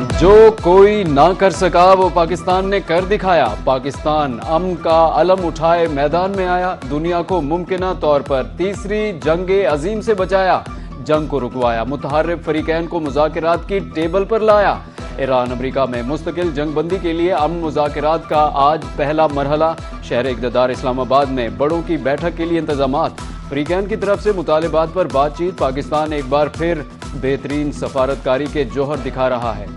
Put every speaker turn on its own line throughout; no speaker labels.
जो कोई ना कर सका वो पाकिस्तान ने कर दिखाया। पाकिस्तान अमन का अलम उठाए मैदान में आया। दुनिया को मुमकिना तौर पर तीसरी जंगे अजीम से बचाया। जंग को रुकवाया। मुतहर्रिब फरीकैन को मुज़ाकरात की टेबल पर लाया। ईरान अमेरिका में मुस्तकिल जंगबंदी के लिए अमन मुज़ाकरात का आज पहला मरहला। शहर इक़्तिदार इस्लामाबाद में बड़ों की बैठक के लिए इंतजामात। फरीकैन की तरफ से मुतालिबात पर बातचीत। पाकिस्तान एक बार फिर बेहतरीन सफारतकारी के जौहर दिखा रहा है।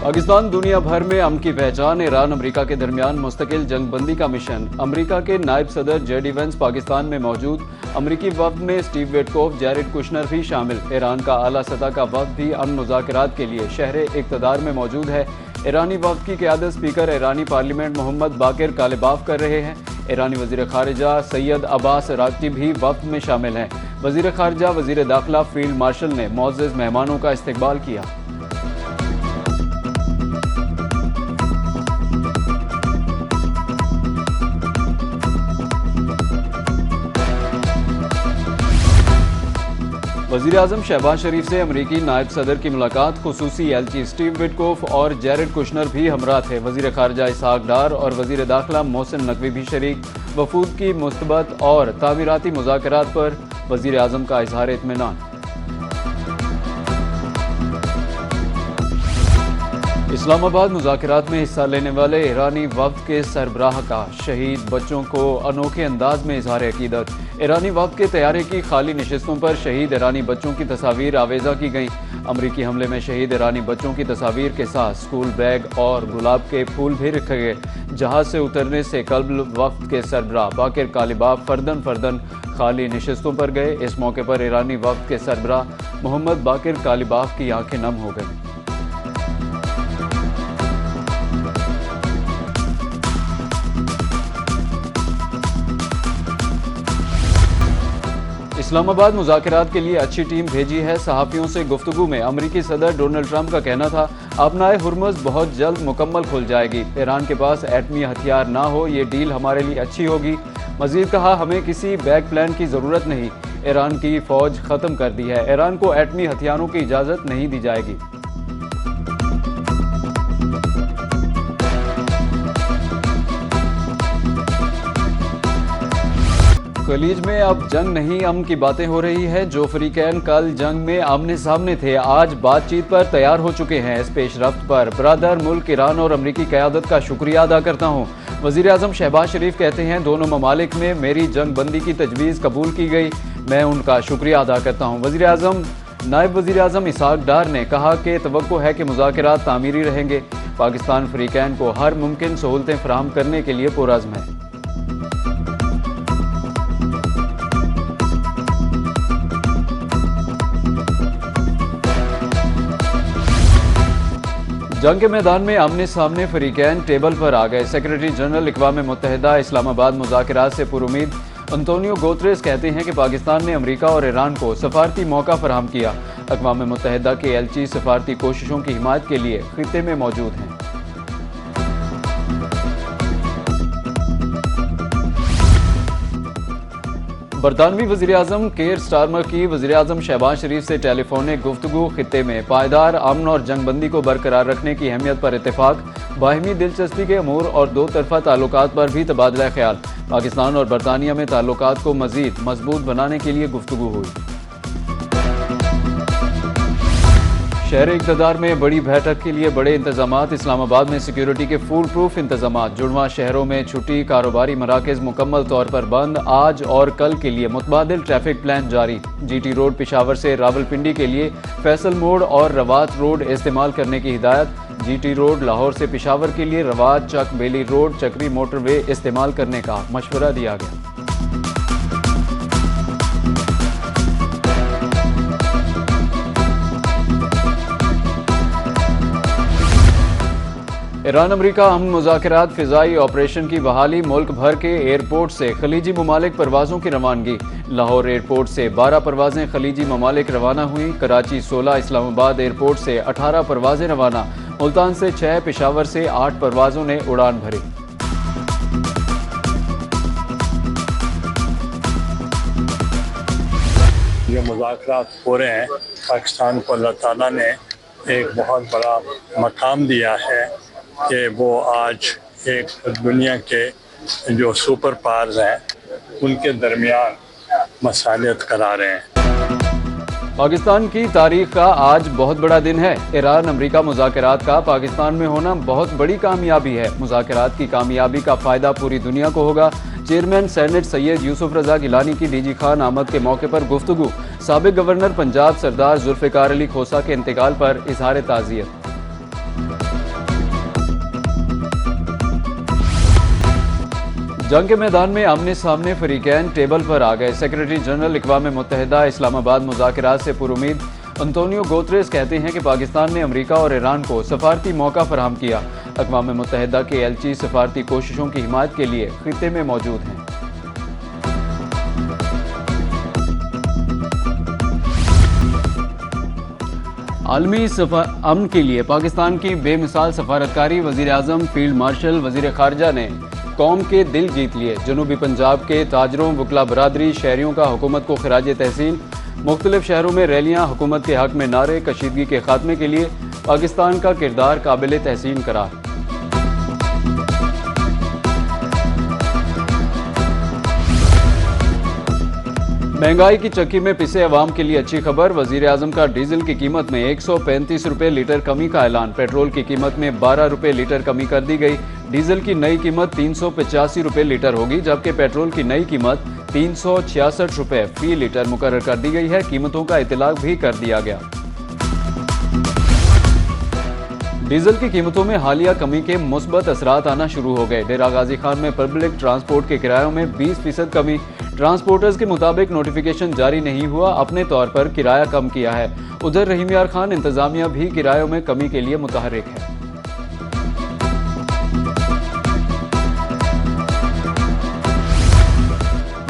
पाकिस्तान दुनिया भर में अमन की पहचान। ईरान अमेरिका के दरमियान मुस्तकिल जंगबंदी का मिशन। अमेरिका के नायब सदर जेडी वेंस पाकिस्तान में मौजूद। अमेरिकी वफ्द में स्टीव विटकोफ, जैरेड कुशनर भी शामिल। ईरान का आला सतह का वफ्द भी अमन मुज़ाकरात के लिए शहर इक़्तिदार में मौजूद है। ईरानी वफ्द की क़यादत स्पीकर ईरानी पार्लियामेंट मोहम्मद बाकिर कालिबाफ कर रहे हैं। ईरानी वज़ीर ख़ारिजा सैयद अब्बास अराग़ची भी वफ्द में शामिल हैं। वज़ीर ख़ारिजा, वज़ीर दाखिला, फील्ड मार्शल ने मुअज़्ज़ज़ मेहमानों का इस्तकबाल किया। वज़ीर आज़म शहबाज शरीफ से अमरीकी नायब सदर की मुलाकात। खुसूसी एलची स्टीव विटकोफ और जैरेड कुशनर भी हमरा थे। वज़ीर ख़ारिजा इसहाक डार और वज़ीर दाखिला मोहसिन नकवी भी शरीक। वफूद की मुस्तबत और तामीराती मुज़ाकरात पर वज़ीर आज़म का इज़हार इत्मीनान। इस्लामाबाद मुज़ाकरात में हिस्सा लेने वाले ईरानी वफ्द के सरबराह का शहीद बच्चों को अनोखे अंदाज में इज़हार अकीदत। ईरानी वफ्द के तैयारे की खाली नशिस्तों पर शहीद ईरानी बच्चों की तस्वीर आवेज़ा की गईं। अमरीकी हमले में शहीद ईरानी बच्चों की तस्वीर के साथ स्कूल बैग और गुलाब के फूल भी रखे गए। जहाज़ से उतरने से कबल वफ्द के सरबराह बाकिर कालिबाफ फर्दन फर्दन खाली नशिस्तों पर गए। इस मौके पर ईरानी वफ्द के सरबराह मोहम्मद बाकिर कालिबाफ की आंखें नम हो गईं। इस्लामाबाद मुज़ाकरात के लिए अच्छी टीम भेजी है। सहाफ़ियों से गुफ्तगू में अमरीकी सदर डोनाल्ड ट्रंप का कहना था, अपनाए हुर्मुज़ बहुत जल्द मुकम्मल खुल जाएगी। ईरान के पास एटमी हथियार ना हो, ये डील हमारे लिए अच्छी होगी। मज़ीद कहा, हमें किसी बैक प्लान की ज़रूरत नहीं। ईरान की फ़ौज ख़त्म कर दी है। ईरान को एटमी हथियारों की इजाज़त नहीं दी जाएगी। खलीज में अब जंग नहीं अमन की बातें हो रही है। जो फरीकैन कल जंग में आमने सामने थे आज बातचीत पर तैयार हो चुके हैं। इस पेशरफ्त पर बरादर मुल्क ईरान और अमरीकी क़यादत का शुक्रिया अदा करता हूँ। वज़ीर आज़म शहबाज शरीफ कहते हैं, दोनों ममालिक में मेरी जंग बंदी की तजवीज़ कबूल की गई। मैं उनका शुक्रिया अदा करता हूँ। वज़ीर आज़म नायब वज़ीर आज़म इसहाक डार ने कहा कि तवक्को है कि मुज़ाकरात तामीरी रहेंगे। पाकिस्तान फरीकैन को हर मुमकिन सहूलतें फराहम करने के लिए पुरअज़्म है। जंग के मैदान में आमने सामने फरीकैन टेबल पर आ गए। सेक्रेटरी जनरल अक़वाम मुत्तहिदा इस्लामाबाद मुज़ाकरात से पुरुमीद। अंतोनियो गुतेरेस कहते हैं कि पाकिस्तान ने अमेरिका और ईरान को सफारती मौका फराहम किया। अक़वाम मुत्तहिदा के एलची सफारती कोशिशों की हिमायत के लिए खित्ते में मौजूद हैं। बरतानवी वज़ीर आज़म केयर स्टारमर की वज़ीर आज़म शहबाज शरीफ से टेलीफोनिक गुफ्तगू। खित्ते में पायदार अमन और जंगबंदी को बरकरार रखने की अहमियत पर इत्तेफाक। बाहिमी दिलचस्पी के अमूर और दो तरफ़ा ताल्लुकात पर भी तबादला ख्याल। पाकिस्तान और बरतानिया में ताल्लुकात को मज़ीद मजबूत बनाने के लिए गुफ्तगू हुई। शहर इक़्तिदार में बड़ी बैठक के लिए बड़े इंतजामात। इस्लामाबाद में सिक्योरिटी के फुल प्रूफ इंतजामात। जुड़वा शहरों में छुट्टी, कारोबारी मराकज़ मुकम्मल तौर पर बंद। आज और कल के लिए मुतबादिल ट्रैफिक प्लान जारी। GT रोड पेशावर से रावलपिंडी के लिए फैसल मोड़ और रवात रोड इस्तेमाल करने की हिदायत। GT रोड लाहौर से पेशावर के लिए रवात, चक बेली रोड, चक्री मोटरवे इस्तेमाल करने का मशवरा दिया गया। ईरान अमेरिका अमन मुज़ाकरात। फ़िज़ाई ऑपरेशन की बहाली। मुल्क भर के एयरपोर्ट से खलीजी ममालिक परवाज़ों की रवानगी। लाहौर एयरपोर्ट से 12 परवाज़ें खलीजी ममालिक रवाना हुई। कराची 16, इस्लामाबाद एयरपोर्ट से 18 परवाज़ें रवाना। मुल्तान से 6, पेशावर से 8 परवाज़ों ने उड़ान भरी।
मुज़ाकरात हो रहे हैं, पाकिस्तान को अल्लाह ताला ने एक बहुत बड़ा मकाम दिया है कि वो आज एक दुनिया के जो सुपर पावर्स हैं उनके दरमियान मसालियत करा रहे हैं।
पाकिस्तान की तारीख का आज बहुत बड़ा दिन है। ईरान अमेरिका मुज़ाकरात का पाकिस्तान में होना बहुत बड़ी कामयाबी है। मुज़ाकरात की कामयाबी का फ़ायदा पूरी दुनिया को होगा। चेयरमैन सेनेट सैयद यूसुफ रज़ा गिलानी की डीजी खान आमद के मौके पर गुफ्तगू। साबिक गवर्नर पंजाब सरदार जुल्फ़िकार अली खोसा के इंतकाल पर इजहार ताज़ियत। जंग के मैदान में आमने सामने फरीकैन टेबल पर आ गए। सेक्रेटरी जनरल अक़वाम मुत्तहिदा इस्लामाबाद मुज़ाकरात से पुरुमीद। अंतोनियो गुतेरेस कहते हैं कि पाकिस्तान ने अमेरिका और ईरान को सफारती मौका फराहम किया। अक़वाम मुत्तहिदा के एलची सफारती कोशिशों की हिमायत के लिए खित्ते में मौजूद हैं। आलमी अमन के लिए पाकिस्तान की बेमिसाल सफारतकारी। वज़ीर आज़म, फील्ड मार्शल, वज़ीर ख़ारजा ने कौम के दिल जीत लिए। जनूबी पंजाब के ताजरों, वकला बरादरी, शहरियों का हुकूमत को खिराज तहसीन। मुख्तलिफ शहरों में रैलियां, हुकूमत के हक में नारे। कशीदगी के खात्मे के लिए पाकिस्तान का किरदार काबिल तहसीन करार। महंगाई की चक्की में पिसे अवाम के लिए अच्छी खबर। वज़ीर आज़म का डीजल की कीमत में 135 रुपये लीटर कमी का ऐलान। पेट्रोल की कीमत में 12 रुपये लीटर कमी कर दी गई। डीजल की नई कीमत 385 रुपये लीटर होगी, जबकि पेट्रोल की नई कीमत 366 रुपये फी लीटर मुकर्रर कर दी गई है। कीमतों का इतलाक भी कर दिया गया। डीजल की कीमतों में हालिया कमी के मुस्बत असरात आना शुरू हो गए। डेरा गाजी खान में पब्लिक ट्रांसपोर्ट के किरायों में 20% कमी। ट्रांसपोर्टर्स के मुताबिक नोटिफिकेशन जारी नहीं हुआ, अपने तौर पर किराया कम किया है। उधर रहीम यार खान इंतजामिया भी किरायों में कमी के लिए मुतहर्रिक है।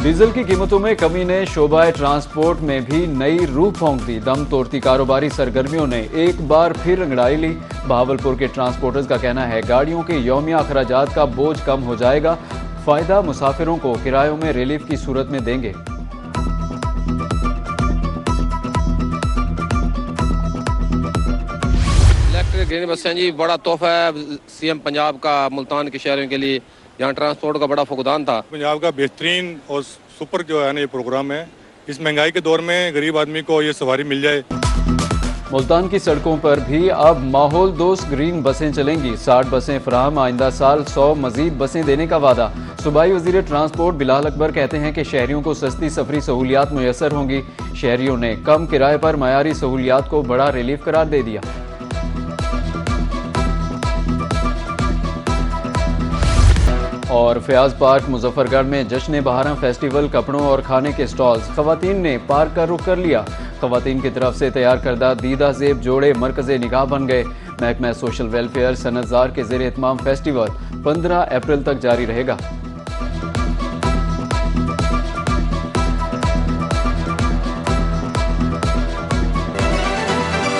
डीजल की कीमतों में कमी ने शोबा ट्रांसपोर्ट में भी नई रूह फूंक दी। दम तोड़ती कारोबारी सरगर्मियों ने एक बार फिर अंगड़ाई ली। बहावलपुर के ट्रांसपोर्टर्स का कहना है गाड़ियों के यौमिया अखराजात का बोझ कम हो जाएगा। फायदा मुसाफिरों को किरायों में रिलीफ की सूरत में देंगे।
इलेक्ट्रिक ग्रीन बसें जी बड़ा तोहफा है सीएम पंजाब का मुल्तान के शहरों के लिए, जहाँ ट्रांसपोर्ट का बड़ा फुकदान था।
पंजाब का बेहतरीन और सुपर जो है ना ये प्रोग्राम है। इस महंगाई के दौर में गरीब आदमी को ये सवारी मिल जाए।
मुल्तान की सड़कों पर भी अब माहौल दोस्त ग्रीन बसें चलेंगी। 60 बसें फराहम। आइंदा साल 100 मजीद बसें देने का वादा। सूबाई वजीर ट्रांसपोर्ट बिलाल अकबर कहते हैं कि शहरियों को सस्ती सफरी सहूलियात मुयसर होंगी। शहरियों ने कम किराए पर मयारी सहूलियात को बड़ा रिलीफ करार दे दिया। और फयाज पार्क मुजफ्फरगढ़ में जश्न बहारा फेस्टिवल, कपड़ों और खाने के स्टॉल्स। खवातीन ने पार्क का रुख कर लिया। खवातीन की तरफ से तैयार करदा दीदा जेब जोड़े मरकज़े निगाह बन गए। महकमा सोशल वेलफेयर सनतजार के ज़ेर एहतमाम फेस्टिवल 15 अप्रैल तक जारी रहेगा।